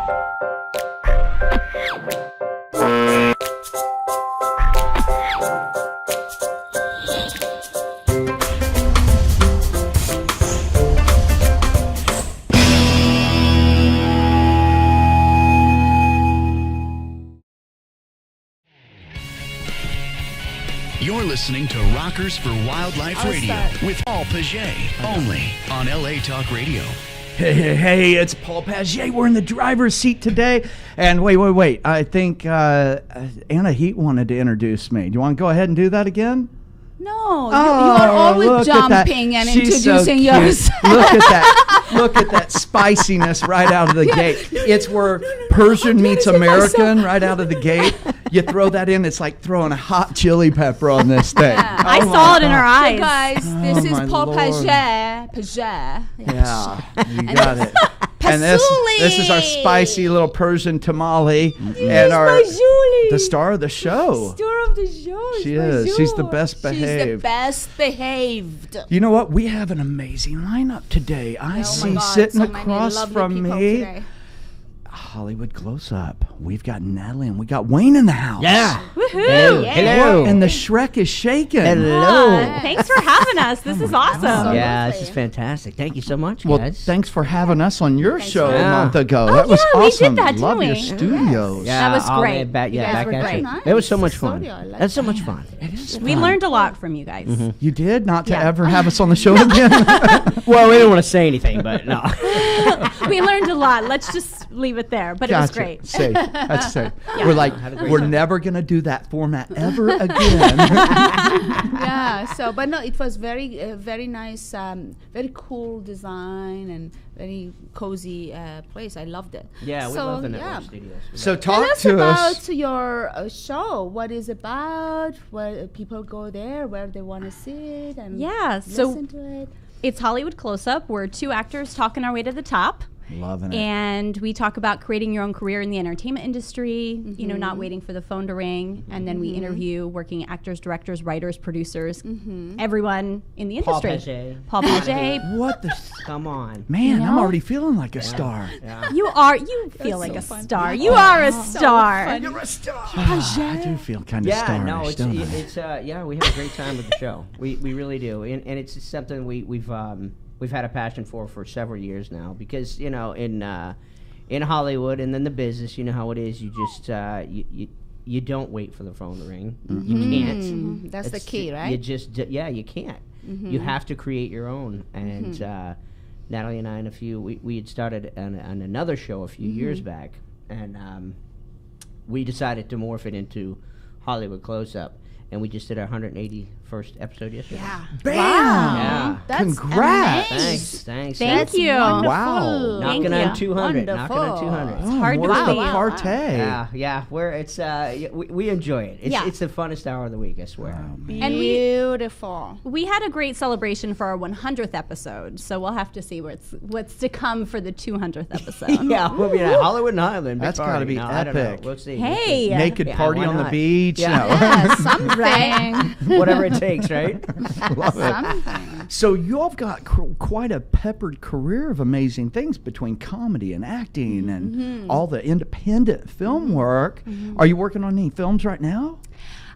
You're listening to Rockers for Wildlife Radio with Paul Paget, only on LA Talk Radio. Hey, it's Paul Paget. We're in the driver's seat today. And wait. I think Anna Heat wanted to introduce me. Do you want to go ahead and do that again? No, you are always jumping and introducing yourself. Look at that spiciness right out of the gate. It's where Persian meets American right out of the gate. You throw that in, it's like throwing a hot chili pepper on this thing. Yeah. I saw it in her eyes. So guys, this is Paul Paget. Yeah, you got it. And this is our spicy little Persian tamale, and the star of the show. She is. She's the best behaved. She's the best behaved. You know what? We have an amazing lineup today. I see sitting across from me. Today. Hollywood Close-Up. We've got Natalie and we got Wayne in the house. Yeah. Woohoo. Hello. And the Shrek is shaking. Hello. Thanks for having us. This is awesome. Yeah, this is fantastic. Thank you so much, well, guys. Thanks for having us on your show a month ago. Oh, that was awesome. We did that, Love didn't your we? studios. Yeah, that was great. Back were at great. you. Nice. It was so much fun. Like That's so much fun. It is We fun. learned a lot from you guys. Mm-hmm. You did? Not to ever have us on the show again? Well, we didn't want to say anything, but no. We learned a lot. Let's just leave it there. But it was great. Safe. That's safe. Yeah. We're like, we're never going to do that format ever again. Yeah, so, but no, it was very nice, very cool design and very cozy place. I loved it. Yeah, we love the network studios. So Tell talk us to about us. your show. What is it about? Where people go there, where they want to sit and listen to it. It's Hollywood Close-Up. We're two actors talking our way to the top. Loving it. And we talk about creating your own career in the entertainment industry, you know, not waiting for the phone to ring. And then we interview working actors, directors, writers, producers, everyone in the industry. Paul Paget. What the? Come on. Man, I'm already feeling like a star. Yeah. You feel like a star. You are a star. You're a star. I do feel kind of starish, don't I? We have a great time with the show. We really do. And it's just something we've had a passion for several years now, because in Hollywood and then the business, you know how it is. You just you don't wait for the phone to ring. You can't. That's the key, right? You just you can't. You have to create your own. And Natalie and I we had started on another show a few years back, and we decided to morph it into Hollywood Close-Up. And we just did our 181st episode yesterday. Yeah. Bam! Yeah. That's Congrats! amazing. Thanks. Thank you. Wow. Knocking on 200. Knocking on 200. It's hard to where's the believe. partay? Yeah. Where it's we enjoy it. It's the funnest hour of the week, I swear. And Beautiful. we had a great celebration for our 100th episode, so we'll have to see what's to come for for the 200th episode. Yeah, we'll be at Hollywood and Highland. That's got to be I don't know. epic. We'll see. Hey. Naked party why on the not? beach. Yeah. Yeah, something. Whatever it takes, right? Love it. Something. So you all have got quite a peppered career of amazing things between comedy and acting and all the independent film work. Are you working on any films right now?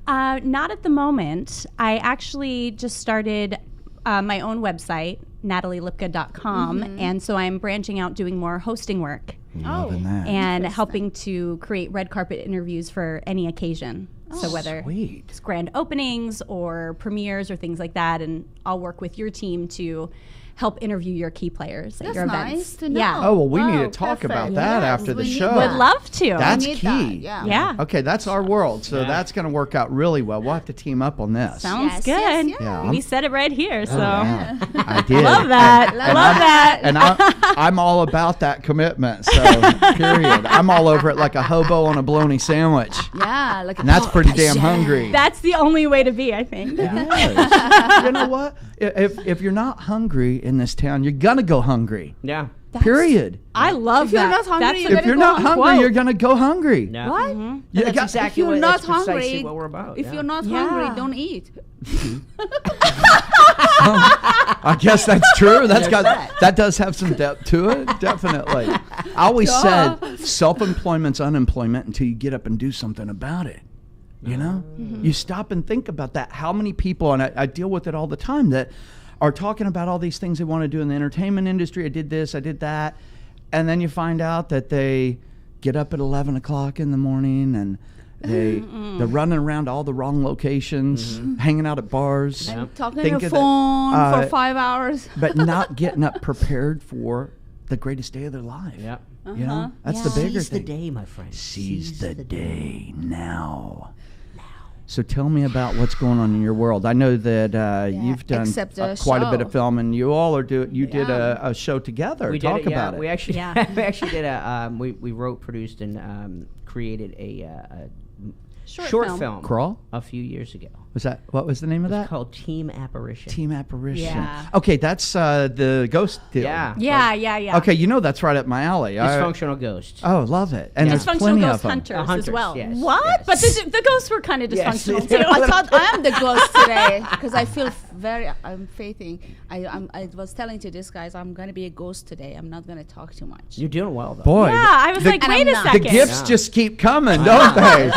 Not at the moment. I actually just started my own website, natalielipka.com, and so I'm branching out doing more hosting work Loving that. and helping to create red carpet interviews for any occasion. So whether Sweet. it's grand openings or premieres or things like that, and I'll work with your team to help interview your key players at That's your nice events. to know. Yeah. Oh, well, we need to Wow, talk perfect. about that Yes, after the we need show. Would love to. That's need key. that, yeah. Yeah. Okay, that's our world. So that's going to work out really well. We'll have to team up on this. Sounds Yes, good. yes, yes. Yeah. We said it right here, so Yeah, I did. love that. And- Love that. And I'm all about that commitment. So, period. I'm all over it like a hobo on a bologna sandwich. Yeah, like And that's pretty damn hungry. That's the only way to be, I think. Yes. You know what? If you're not hungry in this town, you're gonna go hungry. Yeah. Period. I love If you're that. not hungry, That's you're a If you're go not on hungry, quote. you're gonna go hungry. Yeah. What? You That's got- exactly If you're what, not that's precisely hungry, what we're about. If yeah. you're not Yeah. hungry, don't eat. I guess that's true. That does have some depth to it, definitely. I always said self-employment's unemployment until you get up and do something about it. You know, you stop and think about that. How many people, and I deal with it all the time, that are talking about all these things they want to do in the entertainment industry. I did this, I did that. And then you find out that they get up at 11 o'clock in the morning and they're running around all the wrong locations, hanging out at bars. And talking on your phone for 5 hours. But not getting up prepared for the greatest day of their life. Yeah. You know, that's the bigger Seize thing. the day, my friend. Seize the day now. So tell me about what's going on in your world. I know that you've done quite a bit of film, and you all are did a show together. Talk about it. We actually we actually did we wrote, produced, and created a short film. Crawl? A few years ago. What was the name of that? It's called Team Apparition. Team Apparition. Yeah. Okay, that's the ghost deal. Yeah. Okay, you know that's right up my alley. Dysfunctional ghosts. Oh, love it. And there's Dysfunctional plenty ghost of them. hunters as well. Yes. What? Yes. But the ghosts were kind of dysfunctional too. I thought I am the ghost today because I feel I'm faithing. I was telling to these guys I'm going to be a ghost today. I'm not going to talk too much. You're doing well, though. Boy. Yeah, I was like, wait a second. The gifts just keep coming, don't they?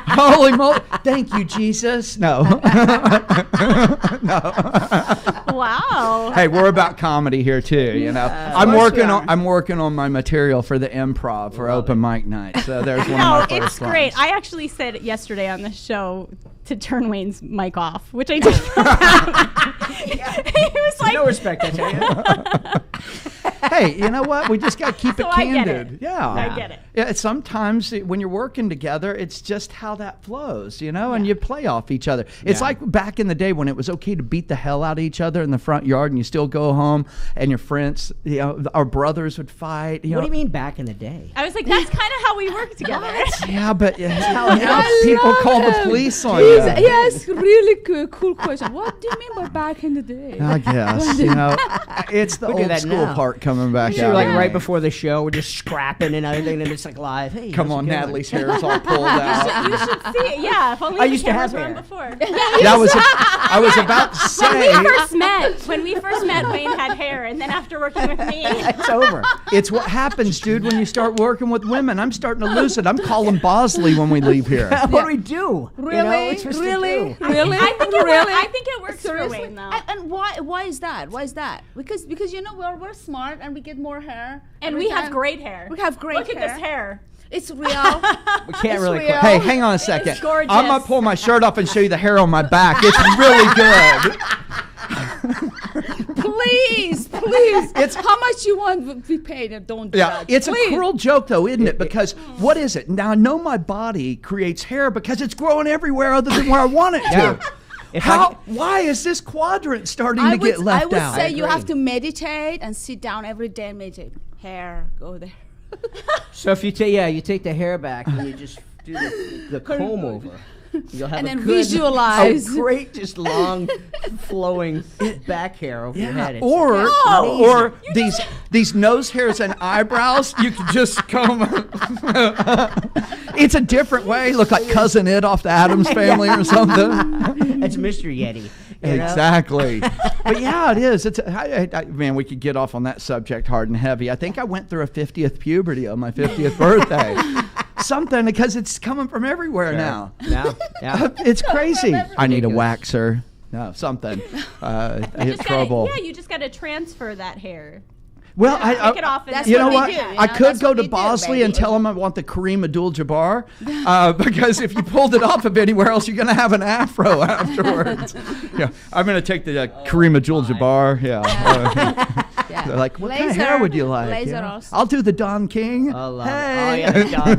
Holy moly. Thank you, Jesus. No. Wow. Hey, we're about comedy here too, you know. I'm working on my material for the improv for open mic night. So there's one of my first it's great. I actually said yesterday on the show to turn Wayne's mic off, which I did. He was like, no respect, I tell you. Hey, you know what? We just got to keep it candid. I get it. Yeah. I get it. Yeah, sometimes when you're working together, it's just how that flows, you know, and you play off each other. It's like back in the day when it was okay to beat the hell out of each other in the front yard and you still go home and your friends, you know, our brothers would fight. What do you mean back in the day? I was like, that's kind of how we work together. Yeah, but people call the police on you. Yes, really cool question. What do you mean by back in the day? I guess, you know, it's the old school part coming back out. Like right before the show, we're just scrapping and everything, and it's like live. Hey, come on, Natalie's hair is all pulled out. You should see it. Yeah, if only I the used to cameras have were on hair. before. I was about to say. When we first met, Wayne had hair, and then after working with me, It's over. It's what happens, dude, when you start working with women. I'm starting to lose it. I'm calling Bosley when we leave here. What do we do? Really? You know, what's supposed to Really? do? Really? I think it works for Seriously? Wayne though. And why is that? Why is that? Because you know we're smart and we get more hair. And every we have time. great hair. We have great Look hair. at this hair. It's real. We can't It's really real. quit. Hey, hang on a second. It's gorgeous. I'm going to pull my shirt off and show you the hair on my back. It's really good. Please. It's how much you want to be paid and don't judge. It's Please. a cruel joke, though, isn't it? Because what is it? Now, I know my body creates hair because it's growing everywhere other than where I want it to. Why is this quadrant starting to get left out? I would say you have to meditate and sit down every day and meditate. Hair, go there. So if you take the hair back and you just do the comb over, you'll have And then a good, visualize. a great, just long, flowing back hair over your head. It's Or these nose hairs and eyebrows, you can just comb. It's a different way. Look like Cousin Ed off the Addams Family or something. It's Mr. Yeti. You know? Exactly. But yeah, it is. It's man, we could get off on that subject hard and heavy. I think I went through a 50th puberty on my 50th birthday. Something, because it's coming from everywhere now. Yeah. It's crazy. I need a waxer. No, something. I hit trouble. You just got to transfer that hair. Well, Take it off. That's you know what what? we do, I could That's go what to we do, Bosley baby. and tell him I want the Kareem Abdul-Jabbar, because if you pulled it off of anywhere else, you're going to have an afro afterwards. Yeah, I'm going to take the Kareem Abdul-Jabbar. Yeah. They're like, what kind of hair would you like? Laser Yeah. also. I'll do the Don King. I love Hey. it. Oh,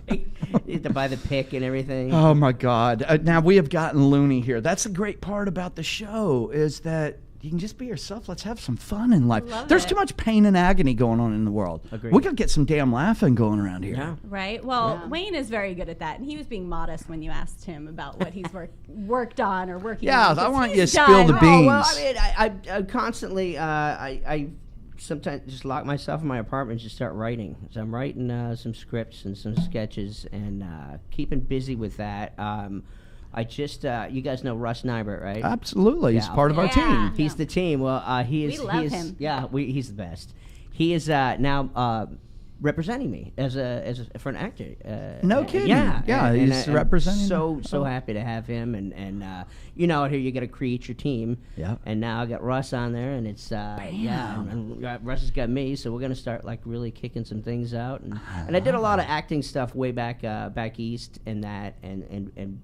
yeah, you have to buy the pick and everything. Oh my God! Now we have gotten loony here. That's the great part about the show is that you can just be yourself. Let's have some fun in life. There's too much pain and agony going on in the world. Agreed. We gotta get some damn laughing going around here. Yeah. Right. Well, Wayne is very good at that, and he was being modest when you asked him about what he's worked on or working. on. I want you to He's spill the done. beans. Oh, well, I mean, I constantly, I sometimes just lock myself in my apartment and just start writing. So I'm writing some scripts and some sketches and keeping busy with that. I just you guys know Russ Nybert, right? Absolutely, he's part of our team. He's the team. Well, he is. We love him. Yeah, he's the best. He is now representing me for an actor. No kidding. Yeah, he's representing. So happy to have him, and here you got to create your team. Yeah. And now I got Russ on there, and it's and Russ has got me, so we're gonna start like really kicking some things out, and I did a lot of acting stuff way back east, and that and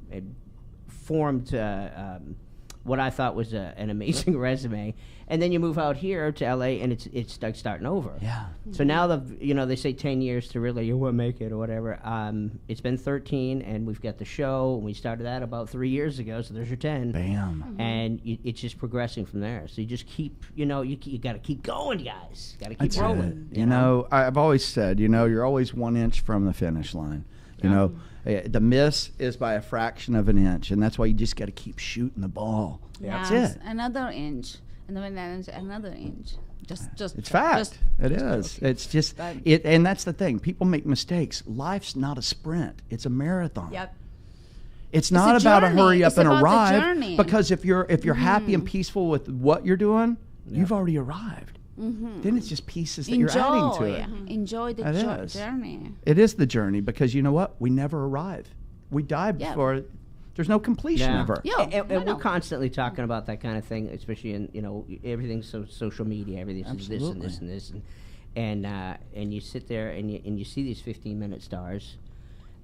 formed what I thought was an amazing resume. And then you move out here to LA, and it's like starting over. Yeah. So now they say 10 years to really you will make it or whatever. It's been 13, and we've got the show, and we started that about 3 years ago. So there's your 10. Bam. And it's just progressing from there. So you just keep, you got to keep going, guys. Got to keep rolling. You know, I've always said, you're always 1 inch from the finish line. You know, the miss is by a fraction of an inch, and that's why you just got to keep shooting the ball. Yeah. That's it. Another inch. And then another inch. Just it's fact. It is. It's just it, and that's the thing. People make mistakes. Life's not a sprint. It's a marathon. Yep. It's not about a hurry up and arrive. Journey. Because if you're happy and peaceful with what you're doing, you've already arrived. Then it's just pieces that you're adding to it. Enjoy the journey. It is the journey, because you know what? We never arrive. We die before. There's no completion ever. Yeah, and we're constantly talking about that kind of thing, especially in everything's social media. Everything's this and this and this, and you sit there and you see these 15-minute stars,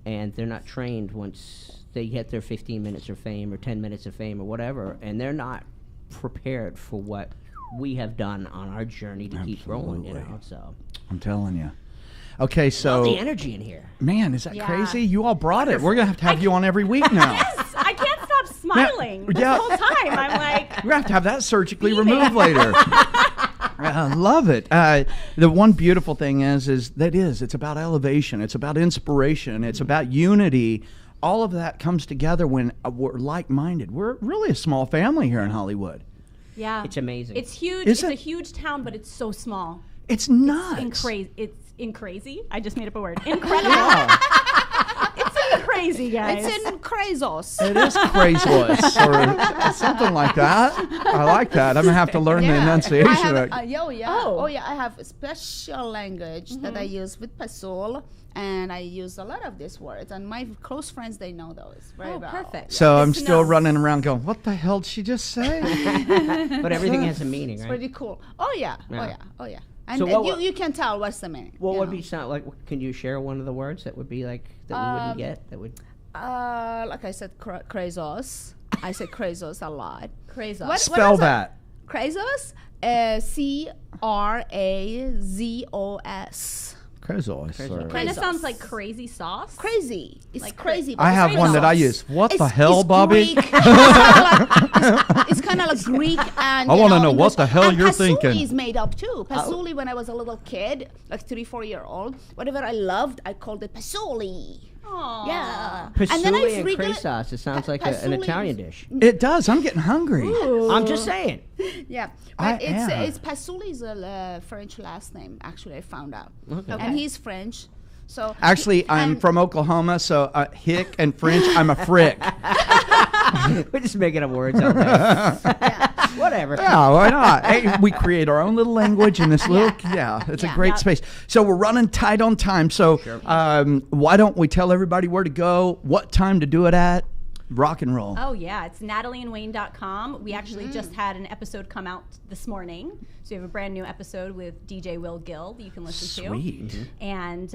and they're not trained once they get their 15 minutes of fame or 10 minutes of fame or whatever, and they're not prepared for what we have done on our journey to keep rolling. So I'm telling you. Okay, so the energy in here, man, is that crazy? You all brought it. We're gonna have you on every week now. Yes, I can't stop smiling the whole time. I'm like, we're gonna have to have that surgically removed later. I love it. The one beautiful thing is it's about elevation. It's about inspiration. It's about unity. All of that comes together when we're like-minded. We're really a small family here in Hollywood. yeah, it's amazing. It's huge. Is it's it? a huge town, but it's so small. It's nuts. It's crazy. I just made up a word. Incredible. It's crazy, guys. It's in crazos. It is crazos or something like that. I like that. I'm gonna have to learn the enunciation. I have a special language that I use with Pasul, and I use a lot of these words. And my close friends, they know those very well. Perfect. So I'm still running around going, "What the hell did she just say?" But everything has a meaning, right? Pretty cool. Oh yeah. And So you can tell what's the meaning. What would be sound like? Can you share one of the words that would be like that we wouldn't get? That would. Like I said, crazos. I say crazos a lot. Crazos. Spell that. Crazos. Crazos. Crazos. Kind of sounds like crazy sauce. Crazy. It's Like crazy. I have one that I use. What the hell, Bobby? It's kind of like Greek and. I want to know what the hell you're thinking. Pasuli is made up too. Pasuli, when I was a little kid, like 3-4 year old, whatever I loved, I called it pasuli. Aww. Yeah. Pasuli and cray sauce. It sounds like an Italian dish. It does. I'm getting hungry. I'm just saying. Yeah, but it's Pasuli is a French last name. Actually, I found out, and he's French. So actually, I'm from Oklahoma, so hick and French, I'm a frick. We're just making up words out there. Whatever. Yeah, why not? Hey, we create our own little language in this little, it's a great space. So we're running tight on time. So why don't we tell everybody where to go, what time to do it at? Rock and roll. Oh, yeah. It's NatalieandWayne.com. We actually just had an episode come out this morning. So we have a brand new episode with DJ Will Gill that you can listen to. Sweet. And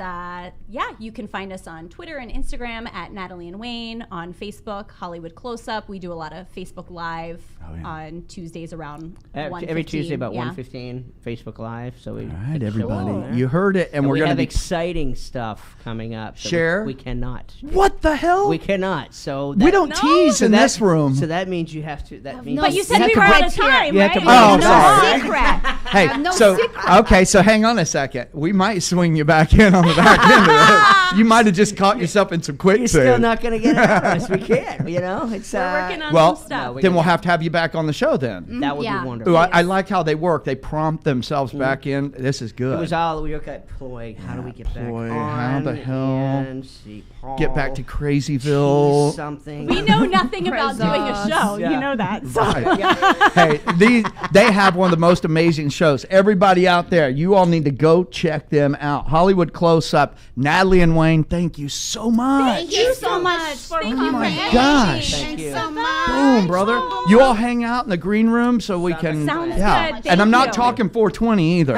you can find us on Twitter and Instagram at Natalie and Wayne, on Facebook, Hollywood Close Up. We do a lot of Facebook Live on Tuesdays around 1:15. Every Tuesday about 1:15, Facebook Live. So we all right, everybody. You heard it. And we're going to have exciting stuff coming up. Share? We cannot. What the hell? We cannot. So we don't tease in this room. So that means you have to. That means. But you said we were out of time, you right? have to Oh, sorry. secret. Hey, so okay, so hang on a second. We might swing you back in on the back end of this. You might have just caught yourself in some quicksand. You're still not going to get it out of us. We can't. It's We're working on well, some stuff. then we'll have to have you back on the show then. That would Yeah. be wonderful. Ooh, I like how they work. They prompt themselves back in. This is good. It was all we were like, ploy. How do we get back ploy, on? how the hell And see, Paul, Get back to Crazyville. something. We know nothing about doing a show. Yeah. You know that. So. Right. Hey, they have one of the most amazing shows. Everybody out there, you all need to go check them out. Hollywood Close Up. Natalie and Wayne, thank you so much. Thank you so much for Thank coming. you for having gosh. Thank Thanks you. so much. Boom, brother. You all hang out in the green room so we can. Sounds yeah. good. And I'm Thank not you. talking 420 either.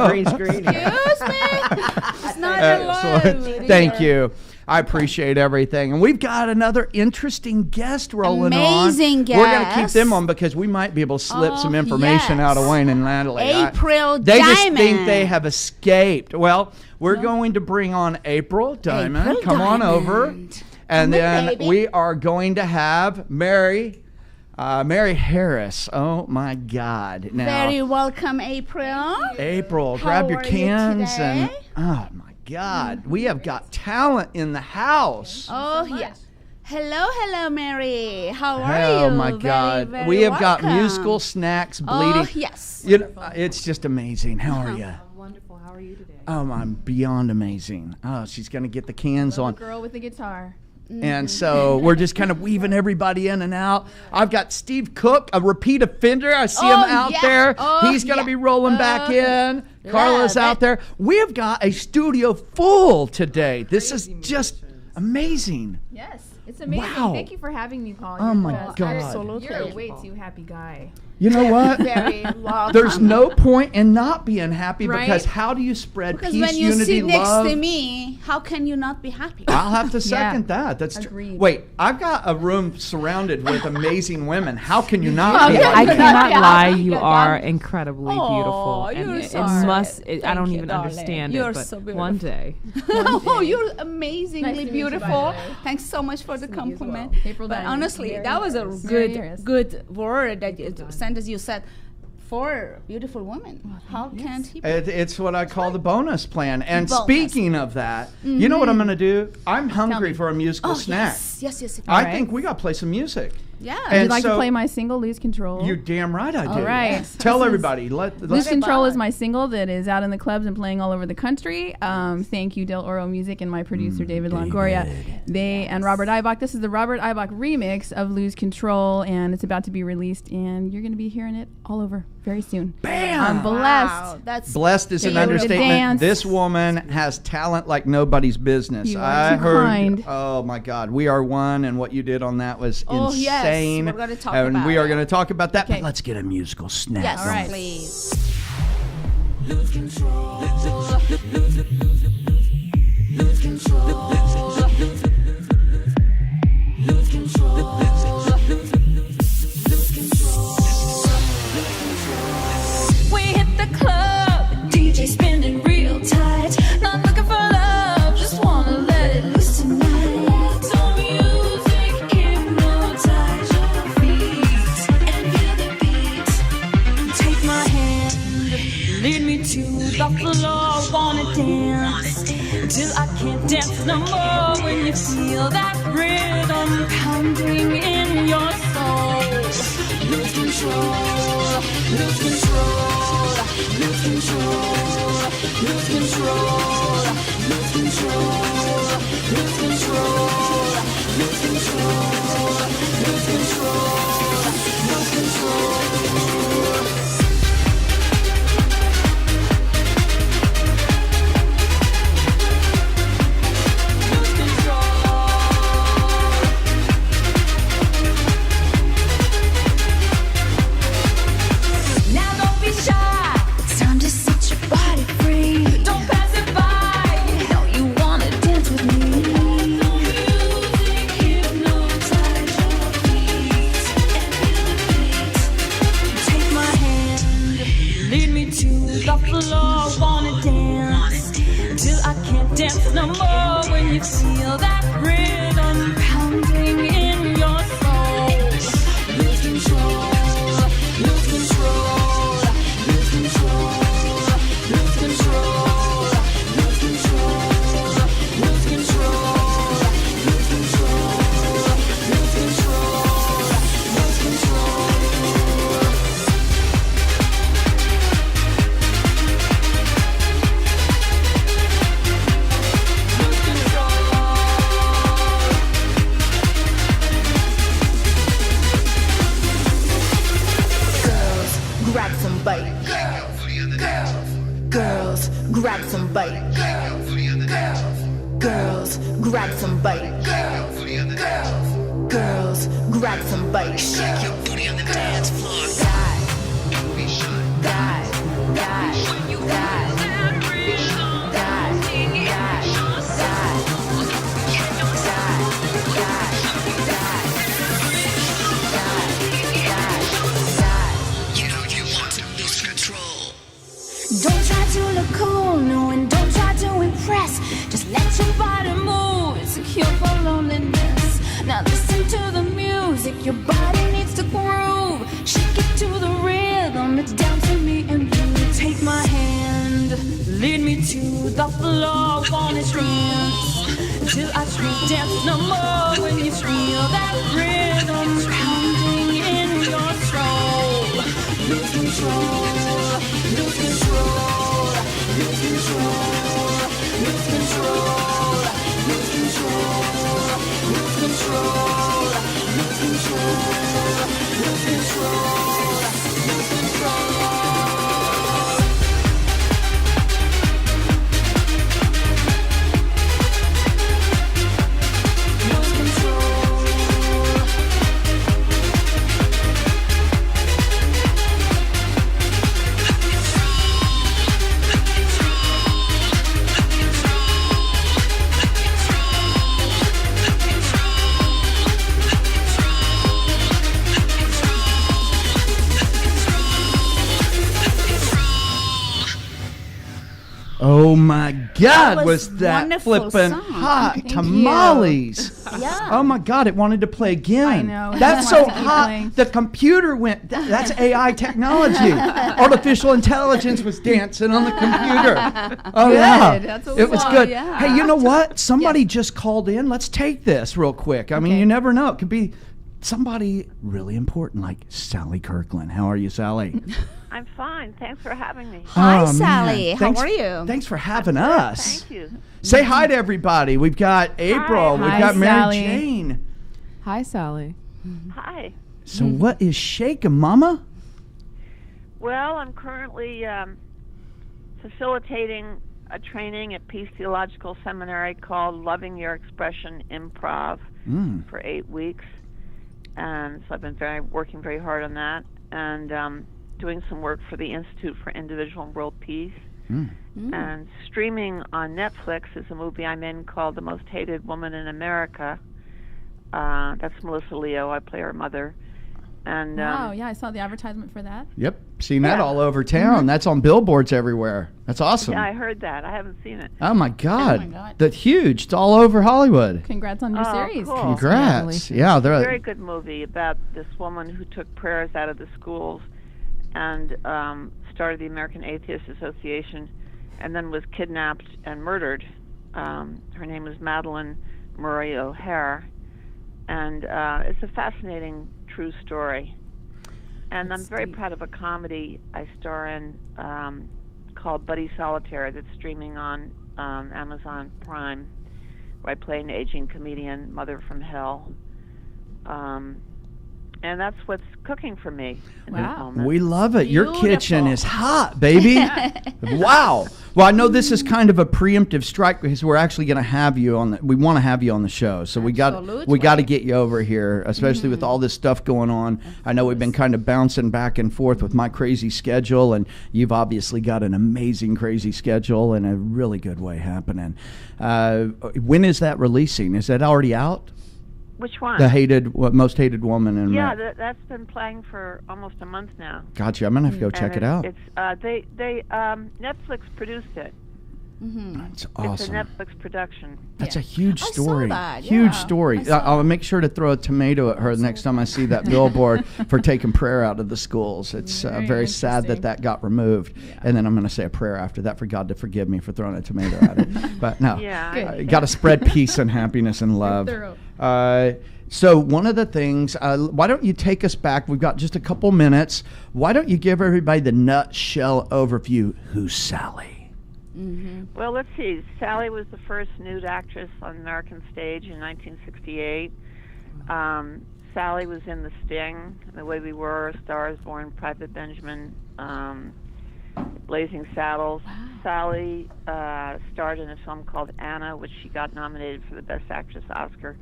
Green screen. Excuse me. It's not Excellent. allowed. Thank you. I appreciate everything. And we've got another interesting guest rolling Amazing on. We're going to keep guest. them on because we might be able to slip Oh, some information out of yes. Wayne and Natalie. April They just Diamond. think they have escaped. Well, we're going to bring on April Diamond. April Come on over. Diamond. And Come in, then baby. we are going to have Mary Harris. Oh, my God. Now, Very welcome, April. April, How grab your are you cans and today? oh my God, we have got talent in the house. Oh, yes. Hello, Mary. How are you? Oh my Very, God, very we have got welcome. musical snacks bleeding. Oh, yes. You know, it's just amazing. How are you? Wonderful. How are you today? Oh, I'm beyond amazing. Oh, she's gonna get the cans on. Girl with the guitar. And so we're just kind of weaving everybody in and out. I've got Steve Cooke, a repeat offender. I see him Oh, out yeah. there. Oh, He's going to yeah. be rolling back in. Carla's Love out it. there. We have got a studio full today. This is just amazing. Yes, it's amazing. Wow. Thank you for having me, Paul. Oh, You're my the best. God. Absolutely. You're a way too happy guy. You know what? Very welcome. There's no point in not being happy Right? because how do you spread Because peace, when you unity, sit next love? to me, how can you not be happy? I'll have to second that. That's Agreed. Wait, I've got a room surrounded with amazing women. How can you not be Okay. like I that? cannot Yeah. lie. You Yeah. are incredibly Oh, beautiful, and you're it so must. sweet. I Thank don't you, even darling. understand You're it, but so beautiful. one day. Oh, you're amazingly Nice to meet you, by beautiful. the way. Thanks so much for the to meet you as well. compliment. April But Diamond. honestly, Mary that was a Harris. Mary Harris. good word that you sent as you said. For beautiful women, how can't he be? It's what I call the bonus plan. And Bonus. speaking of that, you know what I'm going to do? I'm hungry me. for a musical Oh, snack. yes. I right. think we got to play some music. Yeah. And You'd like so- to play my single, Lose Control? You're damn right I do. All right. Yes. Tell This is- everybody. Lose Let's Control is fun. my single that is out in the clubs and playing all over the country. Thank you, Del Oro Music, and my producer, David Longoria. And Robert Ibach. This is the Robert Ibach remix of Lose Control, and it's about to be released, and you're going to be hearing it all over very soon. Bam! I'm blessed. Wow, that's Blessed is an Beautiful. understatement. Dance. This woman has talent like nobody's business. You are I too heard. kind. Oh my God, We Are One, and what you did on that was Oh, yes. insane. We're gonna talk and about we are it. going to talk about that. Okay. But let's get a musical snack. yes, on. right. please. Lose control. Lose control. Lose control. We hit the club, DJ spinning real tight. Not looking for love, just wanna let it loose tonight. So music hypnotize your feet and feel the beat. Take my hand, lead me to the floor. Wanna dance till I can't dance no more. When you feel that rhythm pounding in your soul, lose control, lose control, lose control, lose control, lose control, lose control, lose control, lose control, lose control. Now don't be shy. It's time to set your body free. Don't pass it by. You know you wanna dance with me. Music bite. Girls, grab some bite. Girls, grab some bite. Girls, grab some bite. Shake your booty on the dance floor. Die, die, die, Don't try to look cool, no, and don't try to impress. Just let your body move, it's a cure for loneliness. Now listen to the music, your body needs to groove. Shake it to the rhythm, it's down to me and you. Take my hand, lead me to the floor, wanna dance. Till I can't dance no more when you feel that rhythm pounding in your soul. Lose control. Lose control, lose control, lose control, lose control, lose control, lose control, lose control, lose control. Oh my God, was that wonderful flippin' song. hot Thank tamales. Yeah. Oh my God, it wanted to play again. I know. That's It so wanted to keep hot. playing. The computer went, that's AI technology. Artificial intelligence was dancing on the computer. Oh yeah. That's what It we was want, good. yeah. Hey, you know what? Somebody just called in. Let's take this real quick. I mean, Okay. you never know. It could be somebody really important like Sally Kirkland. How are you, Sally? I'm fine. Thanks for having me. Hi, Oh, man. Sally. How Thanks- are you? Thanks for having us. Thank you. Say hi to everybody. We've got April. We've Hi, got Mary Sally. Jane. Hi, Sally. Hi. So what is shaking, Mama? Well, I'm currently facilitating a training at Peace Theological Seminary called Loving Your Expression Improv for 8 weeks. And so I've been working very hard on that, and doing some work for the Institute for Individual and World Peace. And streaming on Netflix is a movie I'm in called The Most Hated Woman in America. That's Melissa Leo. I play her mother. And Wow, yeah, I saw the advertisement for that. Yep, seen that Yeah. all over town. That's on billboards everywhere. That's awesome. yeah, I heard that. I haven't seen it. Oh my God, Oh my God. that's huge. It's all over Hollywood. Congrats on your Oh, series. cool. Congrats. Yeah, they're Very good movie about this woman who took prayers out of the schools and started the American Atheist Association, and then was kidnapped and murdered. Her name is Madeline Murray O'Hare, and it's a fascinating true story. And I'm very proud of a comedy I star in called Buddy Solitaire that's streaming on Amazon Prime, where I play an aging comedian, Mother from Hell. And that's what's cooking for me in this Wow. moment. We love it. Your kitchen Beautiful. is hot, baby. Wow. Well, I know this is kind of a preemptive strike because we're actually going to have you on. We want to have you on the show, so we got to get you over here, especially with all this stuff going on. I know we've been kind of bouncing back and forth with my crazy schedule, and you've obviously got an amazing crazy schedule and a really good way happening. When is that releasing? Is that already out? Which one? The most hated woman in yeah, America. that's been playing for almost a month now. Gotcha. I'm gonna have to go check it out. It's Netflix produced it. That's It's awesome. a Netflix production. That's a huge I saw story. that, Huge yeah. story. I saw I'll make sure to throw a tomato at her the next time I see that billboard for taking prayer out of the schools. It's very sad that interesting. that got removed. And then I'm going to say a prayer after that for God to forgive me for throwing a tomato at it. But no, Yeah. got to spread peace and happiness and love. So one of the things, why don't you take us back? We've got just a couple minutes. Why don't you give everybody the nutshell overview? Who's Sally? Well, let's see. Sally was the first nude actress on American stage in 1968. Sally was in The Sting, The Way We Were, Star is Born, Private Benjamin, Blazing Saddles. Wow. Sally starred in a film called Anna, which she got nominated for the Best Actress Oscar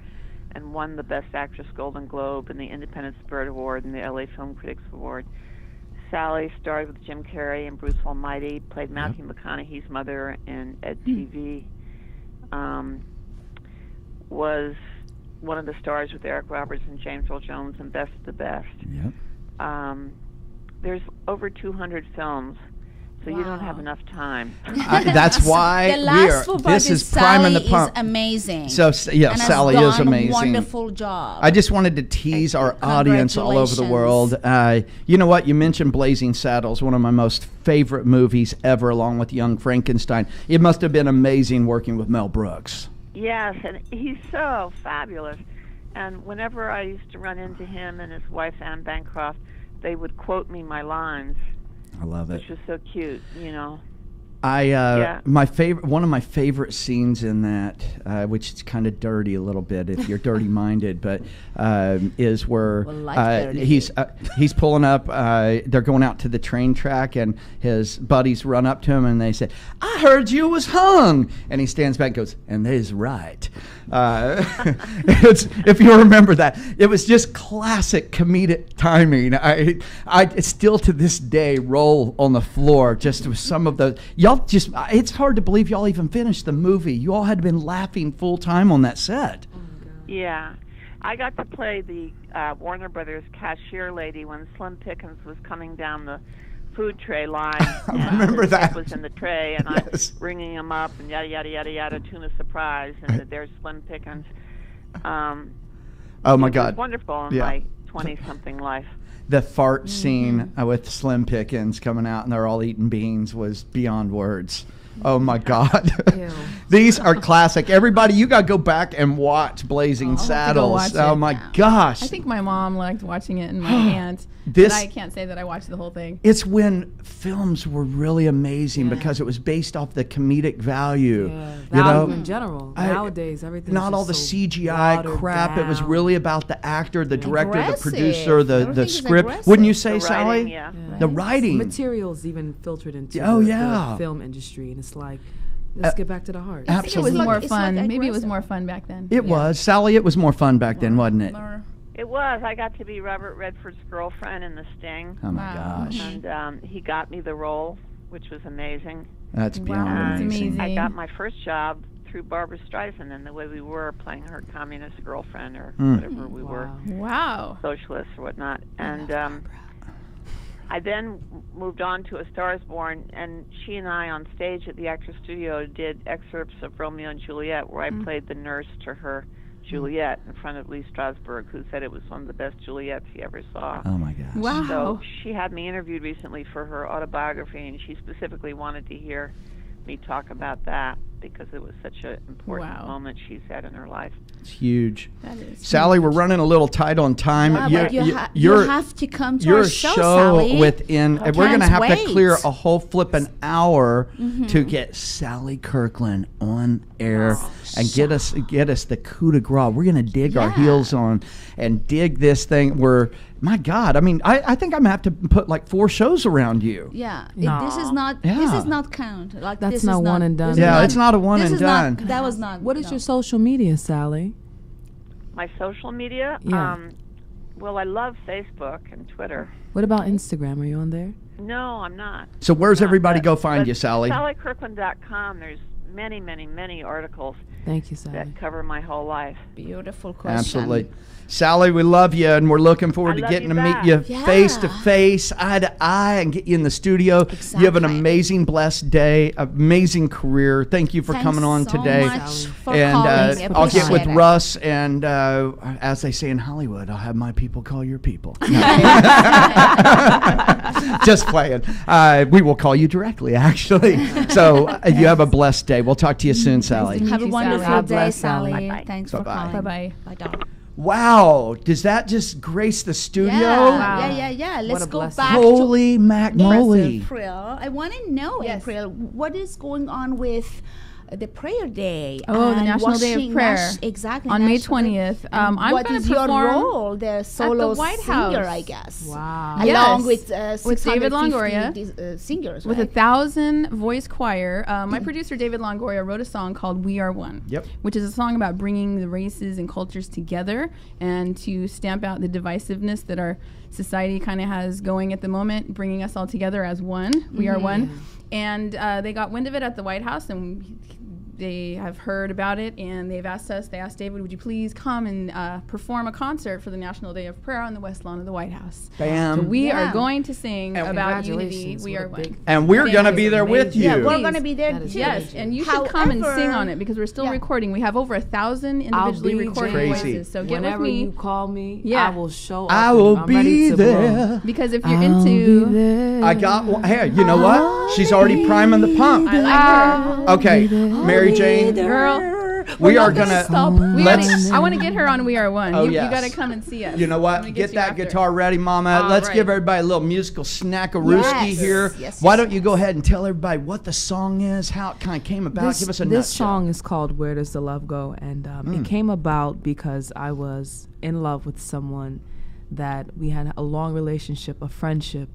and won the Best Actress Golden Globe and the Independent Spirit Award and the LA Film Critics Award. Sally starred with Jim Carrey and Bruce Almighty, played Matthew McConaughey's mother in Ed TV, was one of the stars with Eric Roberts and James Earl Jones in Best of the Best. Yep. There's over 200 films, so you don't have enough time. That's why the last full this is Sally priming the pump. Is amazing. So yeah, and Sally has is done amazing. A wonderful job. I just wanted to tease our audience all over the world. You know what? You mentioned Blazing Saddles, one of my most favorite movies ever, along with Young Frankenstein. It must have been amazing working with Mel Brooks. Yes, and he's so fabulous. And whenever I used to run into him and his wife, Anne Bancroft, they would quote me my lines. I love it. Which was so cute, you know. One of my favorite scenes in that, which is kind of dirty a little bit if you're dirty-minded, but is where he's pulling up. They're going out to the train track, and his buddies run up to him, and they say, "I heard you was hung," and he stands back and goes, "And they's right." If you remember that, it was just classic comedic timing. I still to this day roll on the floor just with some of those. It's hard to believe y'all even finished the movie. You all had been laughing full time on that set. Yeah. I got to play the Warner Brothers cashier lady when Slim Pickens was coming down the food tray line. I remember that. Was in the tray, and I'm ringing him up, and yada, yada, yada, yada, tuna surprise, and there's Slim Pickens. Oh, my God. It was wonderful in my 20-something life. The fart scene with Slim Pickens coming out and they're all eating beans was beyond words. Oh my God. These are classic. Everybody, you got to go back and watch Blazing Saddles. Oh my gosh. I think my mom liked watching it and my aunt. But I can't say that I watched the whole thing. It's when films were really amazing because it was based off the comedic value. You know, in general. Nowadays, everything. Not all the CGI crap. It was really about the actor, the director, the producer, the script. Wouldn't you say, Sally? The writing. Materials even filtered into the film industry, and it's like, let's get back to the heart. Absolutely. It was more fun. Maybe it was more fun back then. It was. Sally, it was more fun back then, wasn't it? It was. I got to be Robert Redford's girlfriend in The Sting. Oh, my gosh. And he got me the role, which was amazing. That's beyond amazing. I got my first job through Barbra Streisand in The Way We Were, playing her communist girlfriend or whatever we were. Wow. Socialists or whatnot. And I then moved on to A Star is Born, and she and I on stage at the Actors Studio did excerpts of Romeo and Juliet, where I played the nurse to her Juliet in front of Lee Strasberg, who said it was one of the best Juliets he ever saw. Oh my gosh. Wow. So she had me interviewed recently for her autobiography, and she specifically wanted to hear me talk about that because it was such an important moment she's had in her life. It's huge. That is Sally, we're running a little tight on time. You have to come to our show, Sally. We're going to have to clear a whole flipping hour to get Sally Kirkland on air and get us the coup de grace. We're going to dig our heels on and dig this thing. My God, I mean, I think I'm going to have to put like 4 shows around you. Yeah, this is not count. Like that's this not is one and done. Yeah, it's not a one and done. That was not. What is your social media, Sally? My social media? Yeah. Well, I love Facebook and Twitter. What about Instagram? Are you on there? No, I'm not. So where's everybody go find you, Sally? SallyKirkland.com. There's many, many, many articles. Thank you, Sally. That cover my whole life. Beautiful question. Absolutely. Sally, we love you, and we're looking forward to getting to meet you face to face, eye to eye, and get you in the studio. Exactly. You have an amazing, blessed day, amazing career. Thank you for coming on today. Much for and calling. I'll get with Russ, and as they say in Hollywood, I'll have my people call your people. Just playing. We will call you directly, actually. So you have a blessed day. We'll talk to you soon, Sally. Have a wonderful day, Sally. Bye-bye. Thanks for calling. Bye-bye. Bye, dog. Wow, does that just grace the studio? Yeah. Let's go back Holy to macmoly. April. I want to know, April, what is going on with the prayer day. Oh, the and National Day of washing Prayer. Exactly. On May National Day. 20th. And I'm what going is to your perform role? The solo White singer, House. I guess. Wow. Along Yes. with David 650 Longoria. Singers, with right? 1,000 voice choir. My producer David Longoria wrote a song called "We Are One," which is a song about bringing the races and cultures together and to stamp out the divisiveness that our society kind of has going at the moment, bringing us all together as one. We are one. And they got wind of it at the White House, and they have heard about it, and they've asked us, they asked David, would you please come and perform a concert for the National Day of Prayer on the West Lawn of the White House. Bam. So we are going to sing about unity. We are one. And we're going to be there with you. Yeah, we're going to be there too. Yes, and you should come and sing on it because we're still recording. We have over 1,000 individually recorded voices. So get whenever with me. you call me, Yeah. I will show up. I will I'm be ready to there. roll. Because if you're into... I got one. Hey, you know what? She's already priming the pump. I like her. Okay, Mary Jane. Girl. We are going to... I want to get her on We Are One. Oh, you yes. got to come and see us. You know I'm what? gonna Get you that after. guitar ready, Mama. Let's right. give everybody a little musical snackarooski Yes. here. Yes, Why yes, don't you go ahead and tell everybody what the song is, how it kind of came about? Give us a This nutshell. song is called "Where Does the Love Go," and it came about because I was in love with someone that we had a long relationship, a friendship,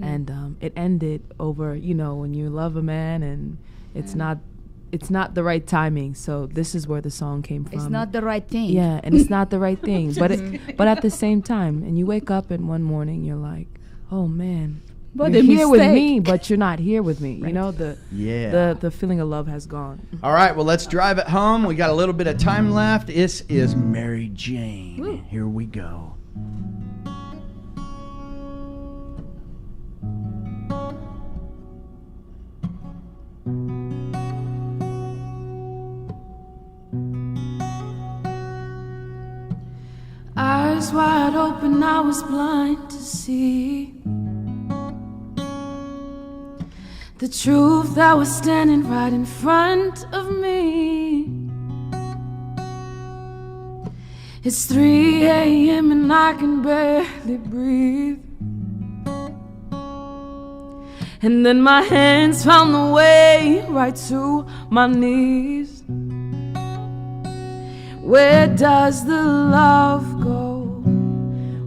and it ended over, when you love a man and it's not the right timing. So this is where the song came from. It's not the right thing. Yeah, and it's not the right thing, but at the same time, and you wake up and one morning you're like, oh man, But you're the here with mistake. me, but you're not here with me. You know, Yeah. the feeling of love has gone. All right, well, let's drive it home. We got a little bit of time left. This is Mary Jane. Here we go. Eyes wide open, I was blind to see the truth that was standing right in front of me. It's 3 a.m. and I can barely breathe. And then my hands found the way right to my knees. Where does the love go?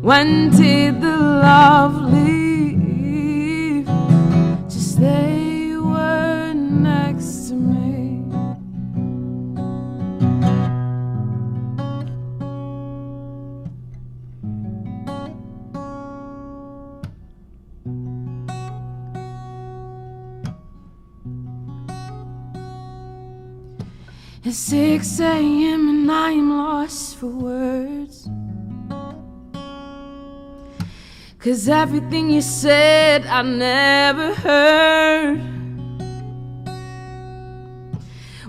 When did the love leave? Just they were next to me. It's 6 a.m. and I am lost for words. 'Cause everything you said I never heard.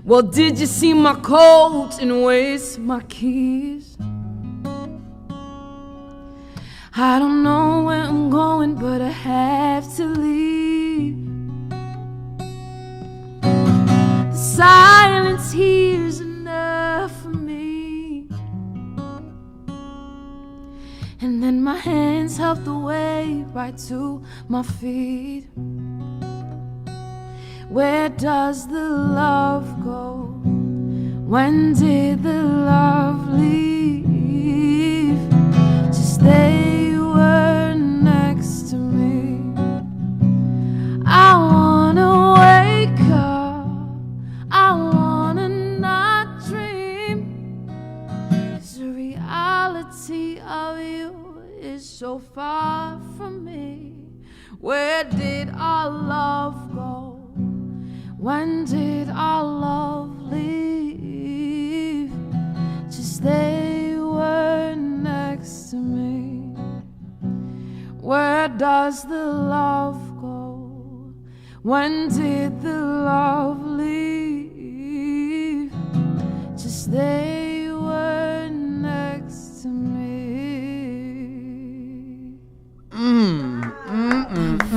Well, did you see my coat and waste my keys? I don't know where I'm going, but I have to leave. The silence here's enough for me. And then my hands helped the way right to my feet. Where does the love go? When did the love leave? Just they were next to me. I wanna wake up, I wanna not dream. 'Cause the reality of you is so far from me. Where did our love go? When did our love leave? Just they were next to me. Where does the love go? When did the love leave? Just they were next to me.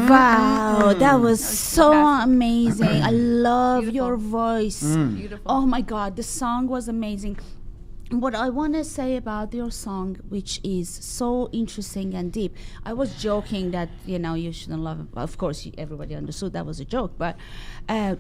Wow, that was so amazing. I love your voice. Beautiful. Oh my God, the song was amazing. what I want to say about your song, which is so interesting and deep, I was joking that, you shouldn't love it. Of course, everybody understood that was a joke, but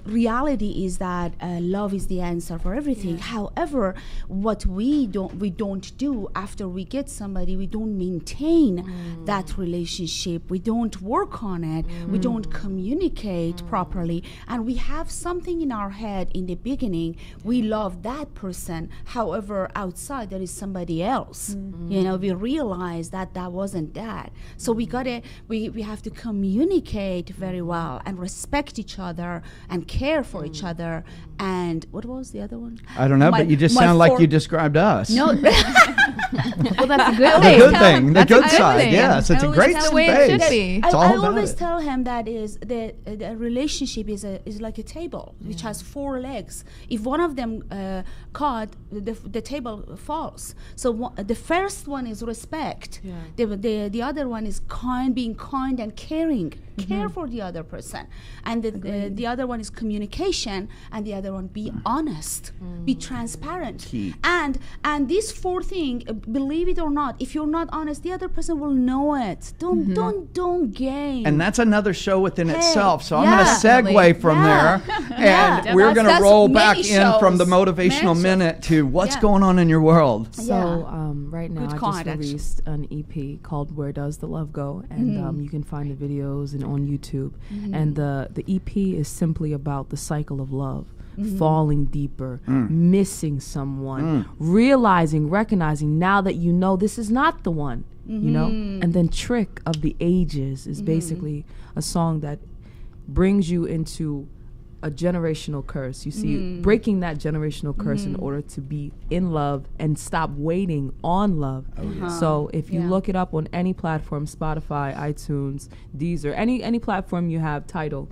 reality is that love is the answer for everything. However, what we don't do after we get somebody, we don't maintain that relationship. We don't work on it. We don't communicate properly. And we have something in our head in the beginning. We love that person. However, outside there is somebody else. We realize that wasn't that. So we have to communicate very well and respect each other and care for each other. And what was the other one? I don't know, but you just sound like you described us. No. Well, that's a good The thing. good thing, the good a good side. thing. Yes, it's a great That's the way it should space. be. It's all I about always it. tell him that is the relationship is like a table which has 4 legs. If one of them caught, the table falls. So the first one is respect. The other one is being kind and caring. Care for the other person. And the other one is communication, and the other one be honest, be transparent. Key. And these 4 things, believe it or not, if you're not honest, the other person will know it. Don't game. And that's another show within itself. So I'm yeah. going to segue from there, and we're going to That's roll many back in from the shows. motivational Many minute to what's Yeah. going on in your world. So right now Good I card, just released an EP called Where Does the Love Go? And you can find the videos and on YouTube. And the EP is simply about the cycle of love. Falling deeper, missing someone, realizing, recognizing now that you know this is not the one, and then Trick of the Ages is basically a song that brings you into a generational curse. You see, breaking that generational curse in order to be in love and stop waiting on love. So if you look it up on any platform, Spotify, iTunes, Deezer, any platform you have, Tidal,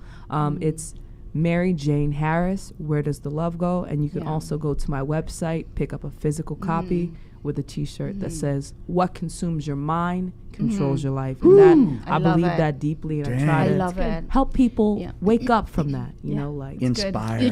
it's Mary Jane Harris, Where Does the Love Go? And you can also go to my website, pick up a physical copy with a t-shirt that says, what consumes your mind controls your life. And that I believe it. that deeply, and Damn. I try I to love it. help people wake up from that, you know, like Inspire. You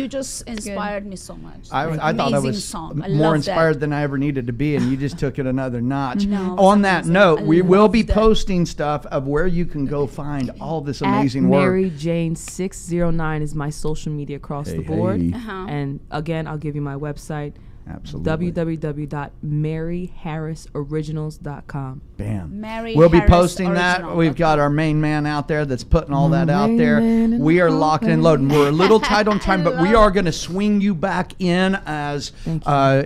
just inspired me so much. I thought I was song. I more love inspired that. than I ever needed to be, and you just took it another notch. No, On it's that amazing. note, I we will be loved it. posting stuff of where you can go find all this amazing At work. Mary Jane 609 is my social media across the board. And again, I'll give you my website. Absolutely. www.maryharrisoriginals.com. Bam. Mary We'll be Harris posting that. Original. We've got our main man out there that's putting all that out main there. man in We the are locked and loaded. We're a little tight on time, but we love are going to swing you back in as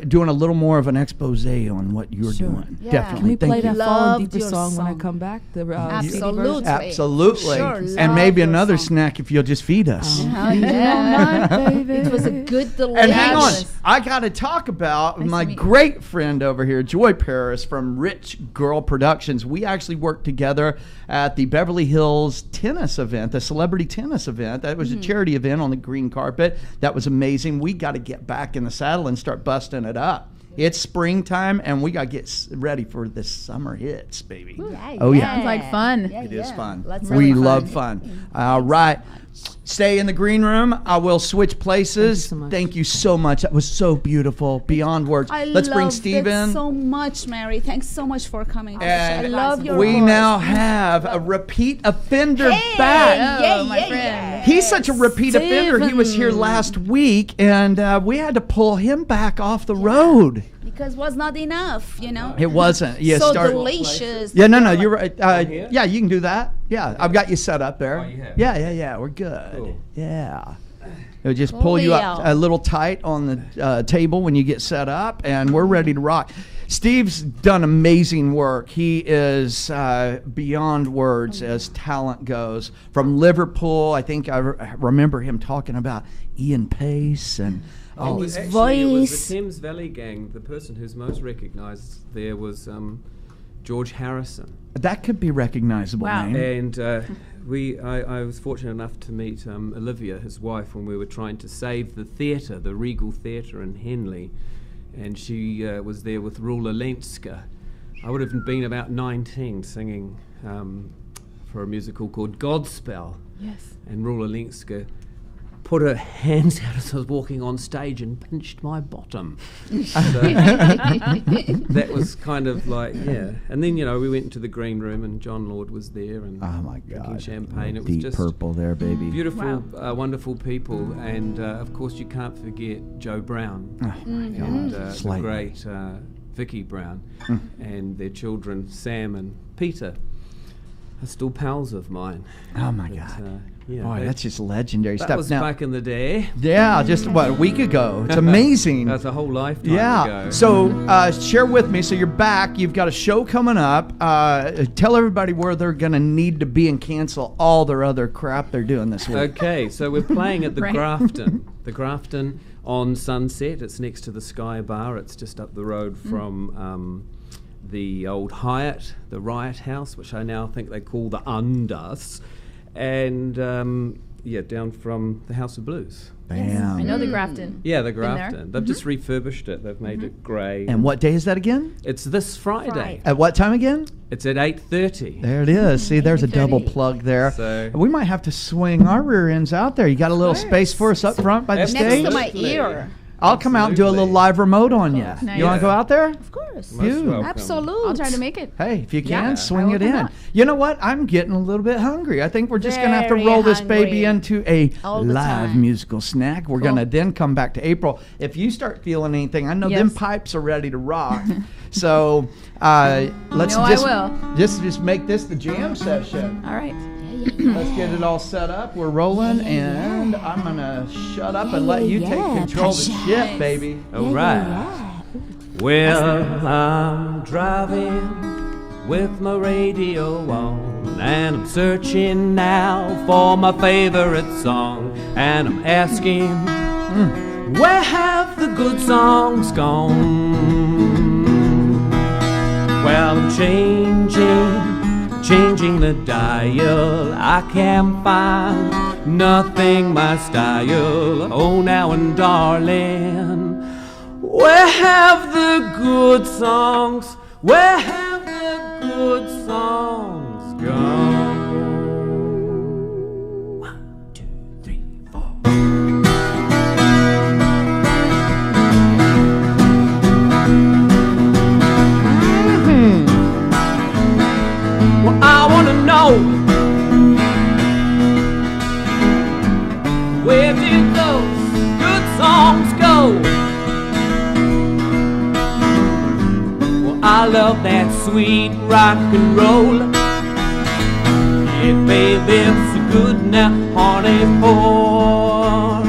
doing a little more of an expose on what you're doing. Yeah. Definitely. Can we play Thank that you. Fallen Loved Deeper your song when I song. come back? The Absolutely. Absolutely. Sure, And love maybe your another song. snack if you'll just feed us. Oh, yeah. It was a good delicious. And hang on, I got to talk about my great friend over here, Joy Paris from Rich Girl Productions. We actually worked together at the Beverly Hills tennis event, the celebrity tennis event. That was a charity event on the green carpet. That was amazing. We got to get back in the saddle and start busting it up. It's springtime, and we got to get ready for the summer hits, baby. Oh, yeah. Sounds like fun. It is fun. Let's We have fun. love fun. All right. Stay in the green room. I will switch places. Thank you so much. That was so beautiful. Beyond words. Let's bring Steve in. so much, Mary. Thanks so much for coming. And I love your we voice. now have a repeat offender back. Oh, my friend. He's such a repeat offender. He was here last week, and we had to pull him back off the road. Because was not enough, you know. It wasn't. Yeah, so start. delicious. Yeah, no, you're right. Yeah, you can do that. Yeah, I've got you set up there. Oh, you have? Yeah, we're good. Cool. Yeah. It'll just pull you up a little tight on the table when you get set up, and we're ready to rock. Steve's done amazing work. He is beyond words as talent goes. From Liverpool, I think I remember him talking about Ian Pace and his actually, voice. It was the Thames Valley Gang. The person who's most recognised there was George Harrison. that could be recognizable name. And I was fortunate enough to meet Olivia, his wife, when we were trying to save the theatre, the Regal Theatre in Henley. And she was there with Rula Lenska. I would have been about 19 singing for a musical called Godspell. Yes. And Rula Lenska put her hands out as I was walking on stage and pinched my bottom. So that was kind of like, yeah. And then, we went into the green room and John Lord was there and oh my drinking God, champagne. It was deep just purple there, baby. Beautiful, wonderful people. And, of course, you can't forget Joe Brown. Oh my God. And the great Vicky Brown and their children, Sam and Peter, are still pals of mine. Oh my God. Boy, that's just legendary that stuff. Was now, back in the day. Yeah, just a week ago. It's amazing. That's a whole lifetime ago. So share with me. So you're back. You've got a show coming up. Tell everybody where they're going to need to be and cancel all their other crap they're doing this week. Okay, so we're playing at the Grafton. The Grafton on Sunset. It's next to the Sky Bar. It's just up the road from the old Hyatt, the Riot House, which I now think they call the Undus. And down from the House of Blues. Bam. I know the Grafton. Yeah, the Grafton. They've just refurbished it. They've made it grey. And what day is that again? It's this Friday. At what time again? It's at 8:30. There it is. See, there's a double plug there. So we might have to swing our rear ends out there. You got a little space for us up front by the stage? Next to my ear. I'll come out and do a little live remote on you. Nice. You want to go out there? Of course. Absolutely. I'll try to make it. Hey, if you can, swing I it will in. come out. You know what? I'm getting a little bit hungry. I think we're just going to have to roll this baby into a live musical snack. We're going to then come back to April. If you start feeling anything, I know them pipes are ready to rock. So let's just make this the jam session. All right. Let's get it all set up. We're rolling, and I'm going to shut up and let you take control of the ship, baby. All right. Well, I'm driving with my radio on, and I'm searching now for my favorite song, and I'm asking, where have the good songs gone? Well, I'm changing the dial. I can't find nothing my style. Oh, now and darling, where have the good songs? Where have the good songs gone? 1, 2, 3, 4. Well, I wanna know, where did those good songs go? Well, I love that sweet rock and roll. Yeah, baby, it's so good now, honey, for.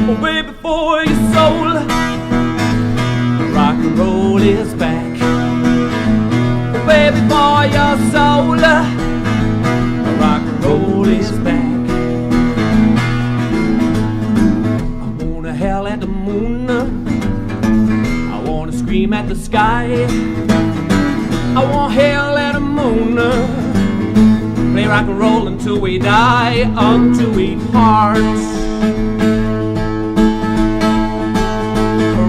Well, baby, for your soul, rock and roll is back. Baby, for your soul, rock and roll is back. I wanna howl at the moon, I wanna scream at the sky, I wanna hail at the moon, play rock and roll until we die, until we part.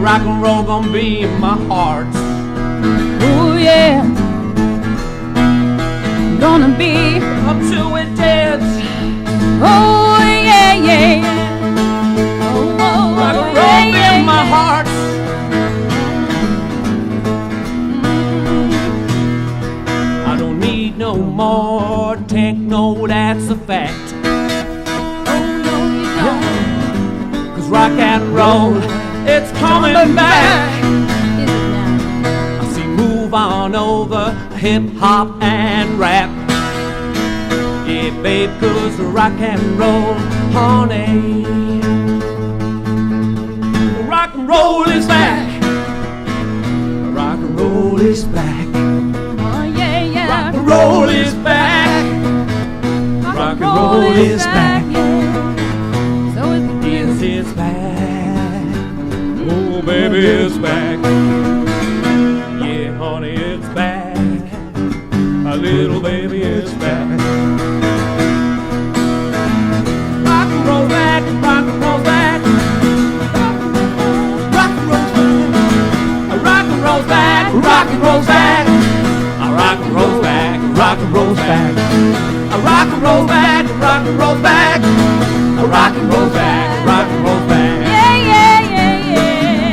Rock and roll gonna be in my heart. Oh yeah, gonna be up till we're dead. Oh yeah, yeah. Oh, oh, Rock and roll yeah, yeah, in my heart. I don't need no more techno, that's a fact. Oh no, you don't. 'Cause rock and roll, it's coming back. Is it now? I see move on over hip hop and rap. Yeah, babe, 'cause rock and roll, honey. Rock and roll is back. Rock and roll is back. Oh yeah, yeah. Rock and roll is back. Rock and roll is back. Yeah. So is the blues. Yes, it's back. Oh, baby, it's back. Yeah, honey, it's back. A little baby is back. Rock and roll back, rock and roll back. Rock and roll back. Rock and roll back, rock and roll back. Rock and roll back, rock and roll back. Rock and roll back, rock and roll back, rock and roll back, rock and roll back.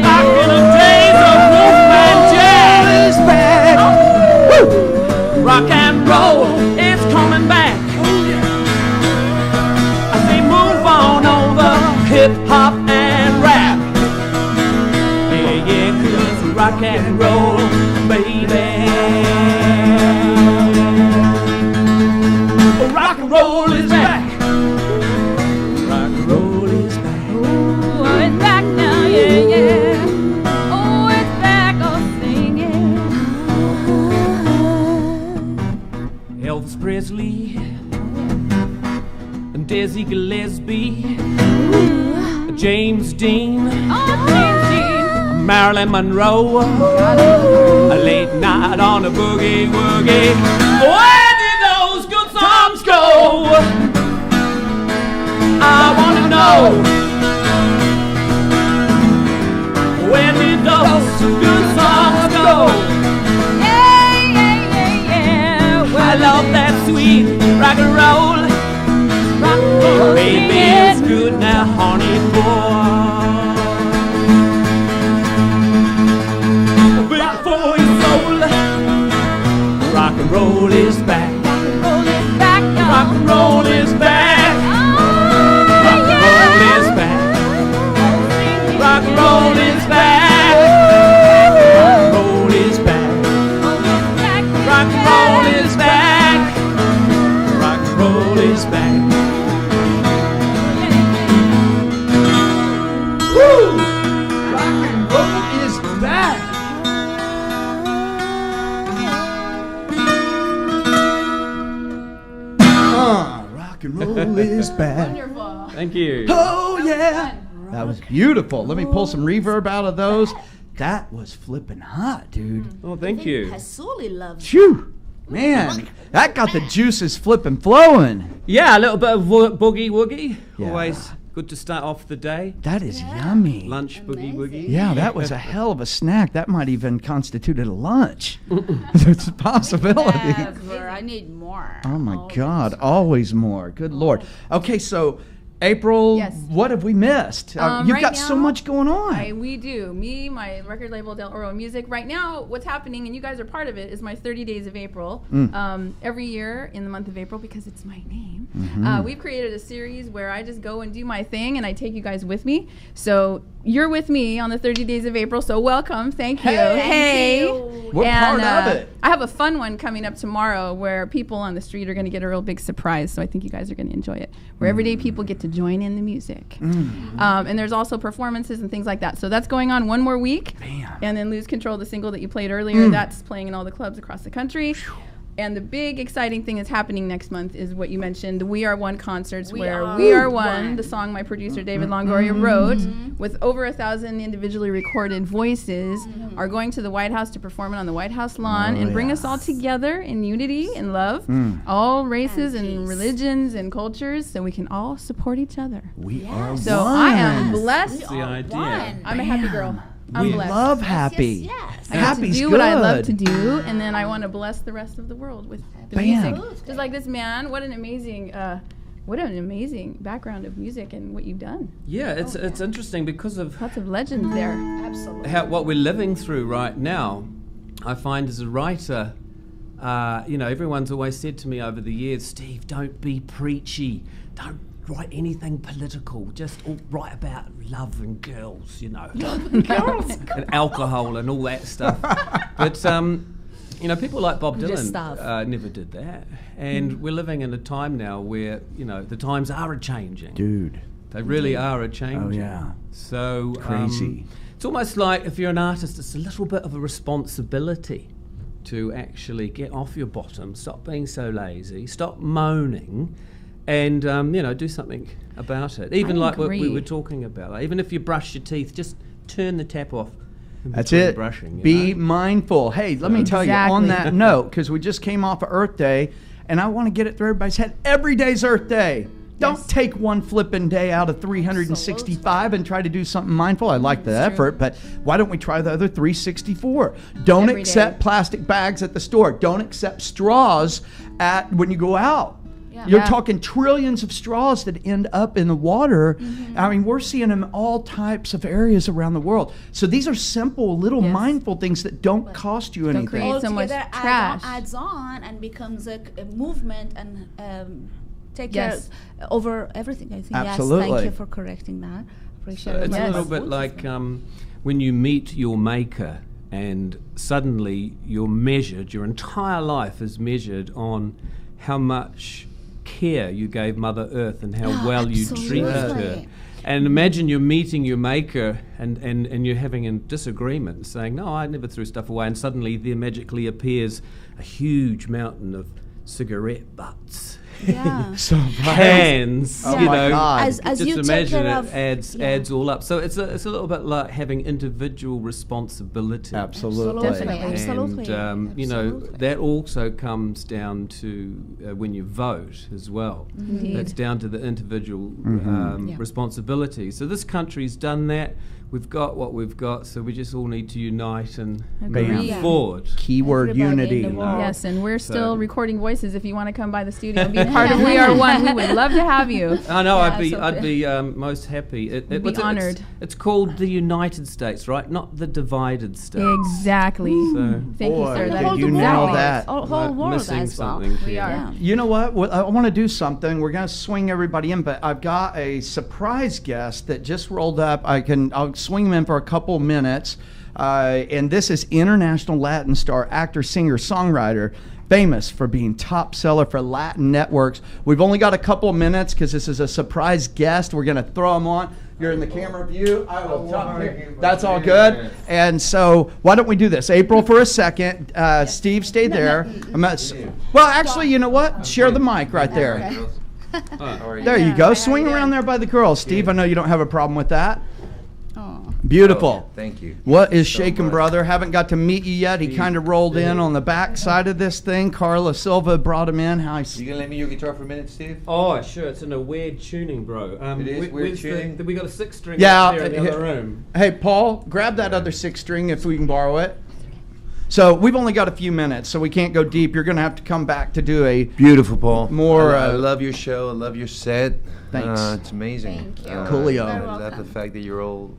Back in the days of Wolfman Jack is back. Woo! Rock and roll is coming back. I say move on over hip hop and rap. Yeah, yeah, 'cause rock and roll, baby. Rock and roll is back. Rock and roll is back. Oh, it's back now, yeah, yeah. Oh, it's back, oh, singing. Elvis Presley and Dizzy Gillespie, James Dean, Marilyn Monroe, a late night on a boogie woogie. Where did those good songs go? I wanna know. Where did those good songs go? Yeah, yeah, yeah, yeah. I love that sweet rock and roll. Rock and roll, Baby, it's good now, honey boy. Big for your soul. Rock and roll is back. roll is back, y'all. Rock and roll is back. Rock and roll is back. Rock and roll is back. Rock and roll is back. Rock and roll is back. Rock and roll is back. Woo! Rock and roll is back. Rock and roll is back. Wonderful. Thank you. Oh, yeah. That was beautiful. Let me pull some reverb out of those. That was flipping hot, dude. Oh, thank you. Hasuli loves Phew. Man, that got the juices flipping flowing. Yeah, a little bit of boogie woogie. Yeah. Always good to start off the day. That is yummy. Lunch boogie woogie. Yeah, that was a hell of a snack. That might even constituted a lunch. There's a possibility. Never. I need more. Oh my God, always more. Good Lord. Okay, so April, Yes. what have we missed? You've Right got so now, much going on. We do. Me, my record label, Del Oro Music. Right now, what's happening, and you guys are part of it, is my 30 Days of April. Every year in the month of April, because it's my name, we've created a series where I just go and do my thing, and I take you guys with me. So you're with me on the 30 Days of April, so welcome. Thank you. Hey. We're And, part of it. I have a fun one coming up tomorrow where people on the street are going to get a real big surprise. So I think you guys are going to enjoy it. Where everyday people get to join in the music. And there's also performances and things like that. So that's going on one more week. And then Lose Control, the single that you played earlier, that's playing in all the clubs across the country. And the big exciting thing that's happening next month is what you mentioned, the We Are One concerts, where We Are One, the song my producer David Longoria wrote, with over 1,000 individually recorded voices, are going to the White House to perform it on the White House lawn and bring us all together in unity and love, all races and religions and cultures, so we can all support each other. We are So one. I am blessed. That's the idea. I'm a happy girl. I'm We blessed. love happy. Yes. I get to Happy's do what I love good. to do, and then I want to bless the rest of the world with the Bam. music. Just like this man, what an amazing background of music and what you've done. Yeah, it's interesting because of Lots of legends there. what we're living through right now. I find as a writer, everyone's always said to me over the years, Steve, don't be preachy. Don't write anything political. Just write about love and girls, Love and girls. And alcohol and all that stuff. But, people like Bob Just Dylan never did that. And we're living in a time now where, the times are a-changing. Dude. They really are a-changing. Oh, yeah. So Crazy. it's almost like if you're an artist, it's a little bit of a responsibility to actually get off your bottom, stop being so lazy, stop moaning, and do something about it. Even like what we agree. were talking about. Like, even if you brush your teeth, just turn the tap off. in That's between it. Brushing. Be mindful. Hey, let me tell you on that note, because we just came off of Earth Day, and I want to get it through everybody's head. Every day's Earth Day. Don't take one flipping day out of 365 and try to do something mindful. I like the effort, but why don't we try the other 364? Don't Every accept day. plastic bags at the store. Don't accept straws when you go out. You're talking trillions of straws that end up in the water. I mean, we're seeing them in all types of areas around the world. So these are simple, little mindful things that don't cost you anything. Create so much trash. Adds on and becomes a movement and take care over everything. I think. Absolutely. Yes, thank you for correcting that. Appreciate it. It's a little bit like when you meet your maker and suddenly you're measured, your entire life is measured on how much care you gave Mother Earth and how well you treated her. And imagine you're meeting your maker and you're having a disagreement, saying, no, I never threw stuff away, and suddenly there magically appears a huge mountain of cigarette butts. Yeah. Cans, Oh you my know, God. As just you take imagine care it of- adds all up. So it's a little bit like having individual responsibility. Absolutely. Absolutely. And you know, that also comes down to when you vote as well. That's down to the individual responsibility. So this country's done that. We've got what we've got, so we just all need to unite and move forward. Keyword Everybody in unity. the world. Yes, and we're still recording voices. If you want to come by the studio and be part of We Are One, we would love to have you. I know, Yeah, I'd be most happy. Be honored. It's called the United States, right? Not the divided states. Exactly. So Thank you, sir. The That whole is you world, nailed exactly that. Whole world missing as well. something. We here. are. Yeah. You know what? I want to do something. We're going to swing everybody in, but I've got a surprise guest that just rolled up. I'll swing him in for a couple minutes. And this is international Latin star, actor, singer, songwriter, famous for being top seller for Latin networks. We've only got a couple of minutes because this is a surprise guest. We're going to throw him on. You're in the camera view. I will talk here. That's all good. And so why don't we do this? April for a second. Steve, stay there. Well, actually, you know what? Share the mic right there. There you go. Swing around there by the girls. Steve, I know you don't have a problem with that. Beautiful. Thank you. What is shaking, brother? Haven't got to meet you yet. He kind of rolled in on the back side of this thing. Carla Silva brought him in. How You gonna lend me your guitar for a minute, Steve? Oh, sure. It's in a weird tuning, bro. It is weird where's tuning? we got a 6-string Yeah, up there in the other room. Hey, Paul, grab that other 6-string if we can borrow it. So we've only got a few minutes, so we can't go deep. You're going to have to come back to do a Beautiful, Paul. more. I love your show. I love your set. Thanks. It's amazing. Thank you. Coolio. I Very love the welcome. fact that you're all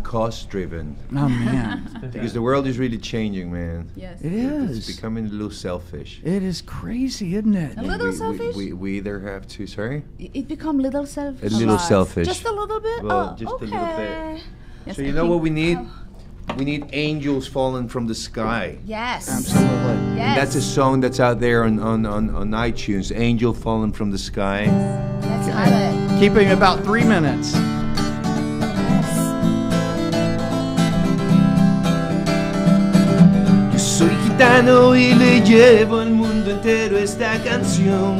cost-driven. Oh man, Because the world is really changing, man. Yes. it It's is. becoming a little selfish. It is crazy, isn't it? A little selfish? We either have to, sorry? It become little selfish. A little selfish. Just a little bit. Well, Oh, just a okay. little bit. Yes, So I you know think- what we need? We need angels falling from the sky. Yes. Absolutely. Yes. That's a song that's out there on iTunes. Angel falling from the sky. Let's have it. Keeping about 3 minutes. Yo soy gitano y le llevo al mundo entero esta canción,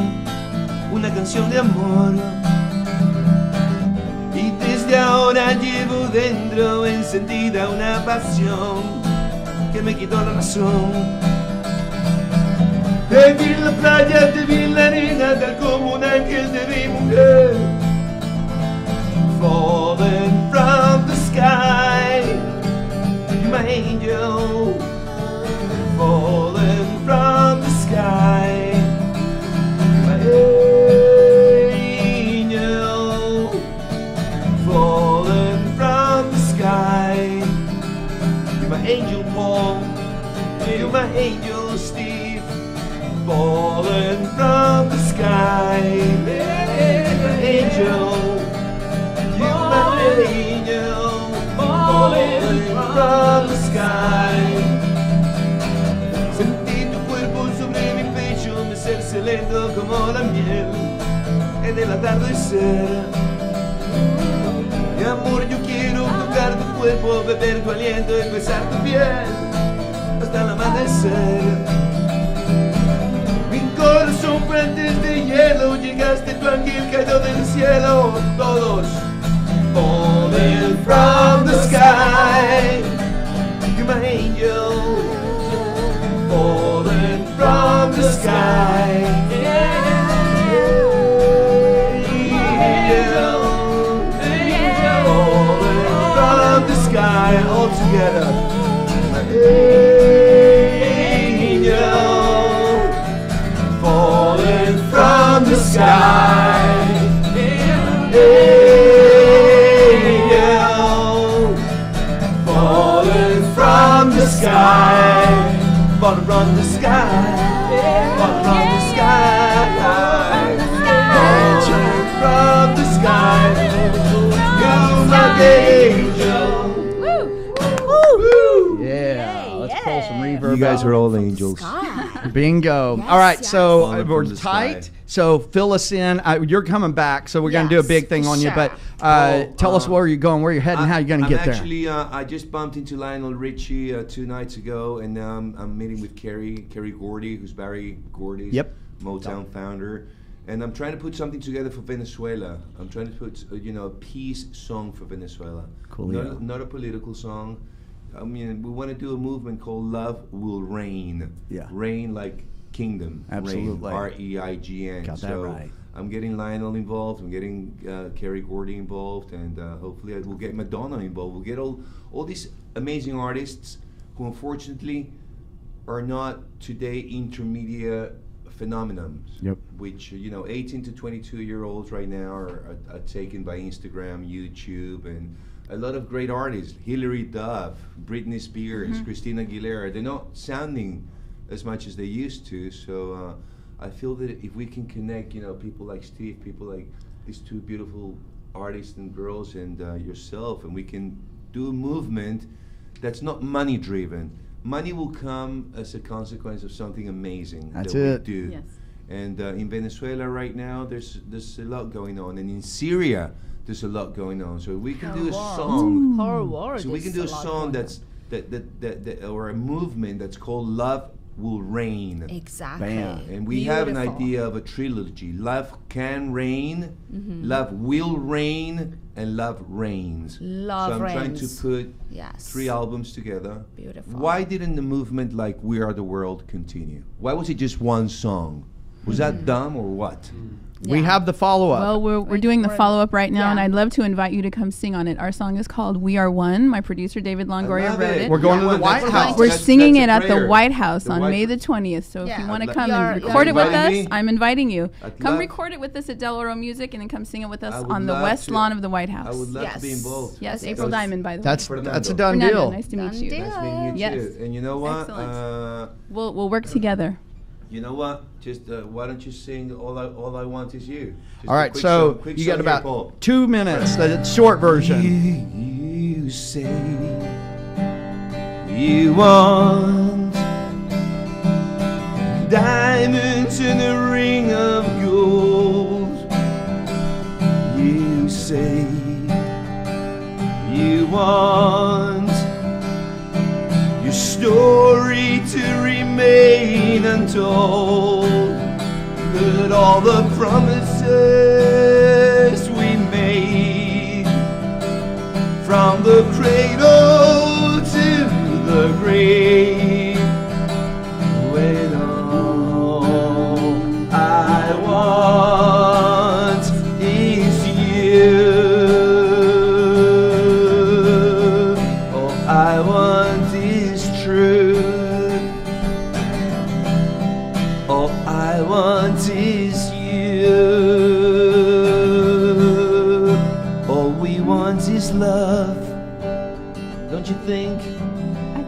una canción de amor. Y desde ahora llevo dentro encendida una pasión que me quitó la razón. Te vi en la playa, te vi en la arena, tal como un ángel te vi, mujer. Falling from the sky, you're my angel. Falling from the sky, you're my angel. Falling from the sky, you're my angel, Paul. You're my angel, Steve. Falling from the sky, you're my angel. You're my angel. Falling from the sky. Sentí tu cuerpo sobre mi pecho, mecerse lento como la miel en el atardecer. Mi amor, yo quiero tocar tu cuerpo, beber tu aliento y besar tu piel hasta el amanecer. Mi corazón fue antes de hielo, llegaste tu ángel cayó del cielo. Todos falling from the sky, you're my angel. Falling from the sky, angel, angel. Falling from the sky, all together, my angel. Falling from the Wanna run the sky, wanna run the sky, from the sky. You're my angel. Yeah, let's pull some reverb. You guys out. are all angels. Bingo. Yes, All right, yes. so Falling we're from the tight. sky. So fill us in. You're coming back, so we're going to do a Yes, big thing for on you. sure. But Well, tell us where you're going, where you're heading, how you're going to get there. Actually, I just bumped into Lionel Richie 2 nights ago, and now I'm meeting with Kerry Gordy, who's Barry Gordy's Motown founder. And I'm trying to put something together for Venezuela. I'm trying to put, a peace song for Venezuela. Coolio. Not a political song. I mean, we want to do a movement called Love Will Reign. Yeah. Reign like kingdom. Absolutely. R-E-I-G-N. Got that So right. I'm getting Lionel involved. I'm getting Kerry Gordy involved, and hopefully we'll get Madonna involved. We'll get all these amazing artists who unfortunately are not today intermediate phenomenons. Yep. Which 18 to 22-year-olds right now are taken by Instagram, YouTube, and a lot of great artists. Hilary Duff, Britney Spears, Christina Aguilera. They're not sounding as much as they used to. So I feel that if we can connect, people like Steve, people like these two beautiful artists and girls, and yourself, and we can do a movement that's not money driven. Money will come as a consequence of something amazing That's that it. we do. Yes. And in Venezuela right now, there's a lot going on, and in Syria, there's a lot going on. So we can do a song. Whole world. So we can do a song that or a movement that's called Love Will Reign. Exactly. Bam. And we have an Beautiful. idea of a trilogy. Love can reign, love will reign, and love reigns. Love so I'm trying reigns. to put Yes. 3 albums together. Beautiful. Why didn't the movement like We Are the World continue? Why was it just one song? Was that dumb or what? We Yeah. have the follow-up. Well, we're doing the follow-up right now, yeah. and I'd love to invite you to come sing on it. Our song is called We Are One. My producer, David Longoria, love wrote it. it. We're going to the That's White what House. We're that's singing a it at the prayer. White House The on White May the House. 20th. So if Yeah. you want to I'd come love- and You're record it with inviting us, me? I'm inviting you. I'd Come love- record it with us at Del Oro Music, and then come sing it with us I would on the love west to. lawn of the White House. I would love to be Yes. involved. Yes, So April it's- Diamond, by the way. That's Fernando. a done Fernando, deal. nice to meet Done you. deal. Nice meeting you Yes. too. And you know what? Excellent. We'll work together. You know what? Just why don't you sing All I Want Is You? Just All a right, quick so song, quick you song got here, about Paul. 2 minutes. The short version. You say you want diamonds in a ring of gold. You say you want your story to remain untold, but all the promises we made from the cradle to the grave, when all I want is you. All I want is truth. All I want is you. All we want is love. Don't you think? I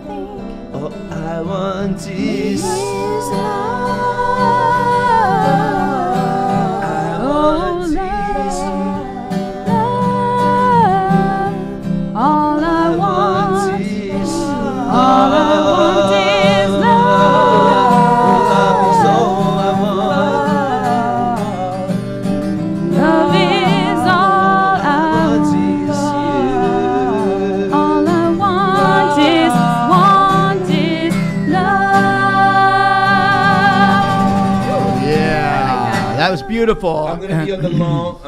think. All I want is love. I want is All I want is all I want is love. Love is all I want. Love is all I want is you. All I want is love. Yeah, that was beautiful. I'm gonna be on the lawn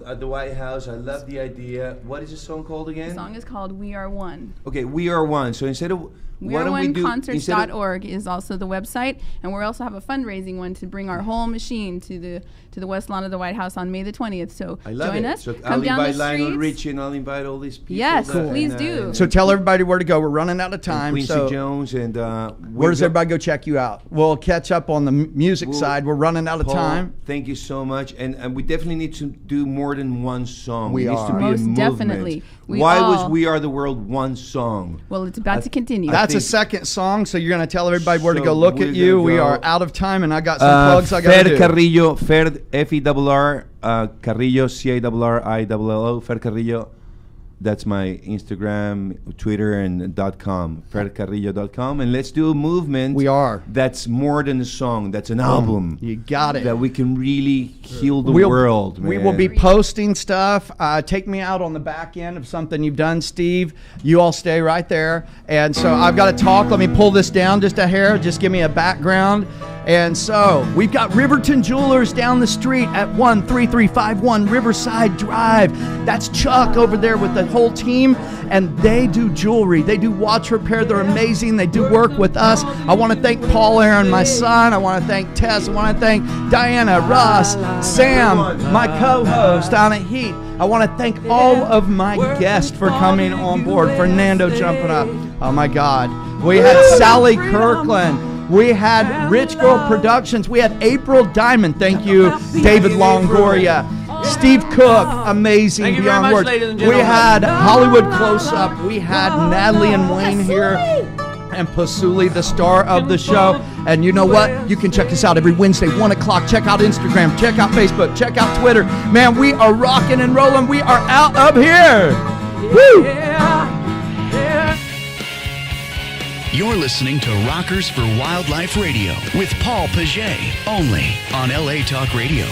at the White House. I love the idea. What is the song called again? The song is called We Are One. Okay, We Are One. So instead of why don't we do instead of- WeAreOneConcerts.org is also the website, and we also have a fundraising one to bring our whole machine to the West Lawn of the White House on May the 20th. So I love join it. us. So Come I'll down invite the Lionel streets. Richie and I'll invite all these people. Yes, that- please and, do. So tell everybody where to go. We're running out of and time. Quincy So Jones and where does everybody go check you out? We'll catch up on the music We'll- side. We're running out of Paul, time. Thank you so much, and we definitely need to do more than one song. We it needs are. to be Most a movement. definitely. Why was We Are the World one song? Well, it's about to continue. That's That's a second song, so you're going to tell everybody where to go look at you. We are out of time, and I got some plugs I got to do. Carrillo, Fer, F-E-R-R, Carrillo, C-A-R-R-I-L-L-O, Fer Carrillo. That's my Instagram, Twitter, and .com, fercarrillo.com. And let's do a movement. We are. That's more than a song. That's an album. You got it. That we can really heal the world, man. We will be posting stuff. Take me out on the back end of something you've done, Steve. You all stay right there. And so I've got to talk. Let me pull this down just a hair. Just give me a background. And so we've got Riverton Jewelers down the street at 13351 Riverside Drive. That's Chuck over there with the whole team, and they do jewelry. They do watch repair. They're amazing. They do work with us. I want to thank Paul Aaron, my son. I want to thank Tess. I want to thank Diana, Ross, Sam, my co-host on a Heat. I want to thank all of my guests for coming on board. Fernando jumping up. Oh my God. We had Sally Kirkland. We had Rich Girl Productions. We had April Diamond. Thank you, David Longoria. Steve Cooke, amazing. Thank you beyond very much, words. ladies and We gentlemen. had Hollywood Close Up. We had Natalie and Wayne here. And Pasuli, the star of the show. And you know what? You can check us out every Wednesday, 1 o'clock. Check out Instagram. Check out Facebook. Check out Twitter. Man, we are rocking and rolling. We are out of here. Woo! You're listening to Rockers for Wildlife Radio with Paul Paget, only on LA Talk Radio.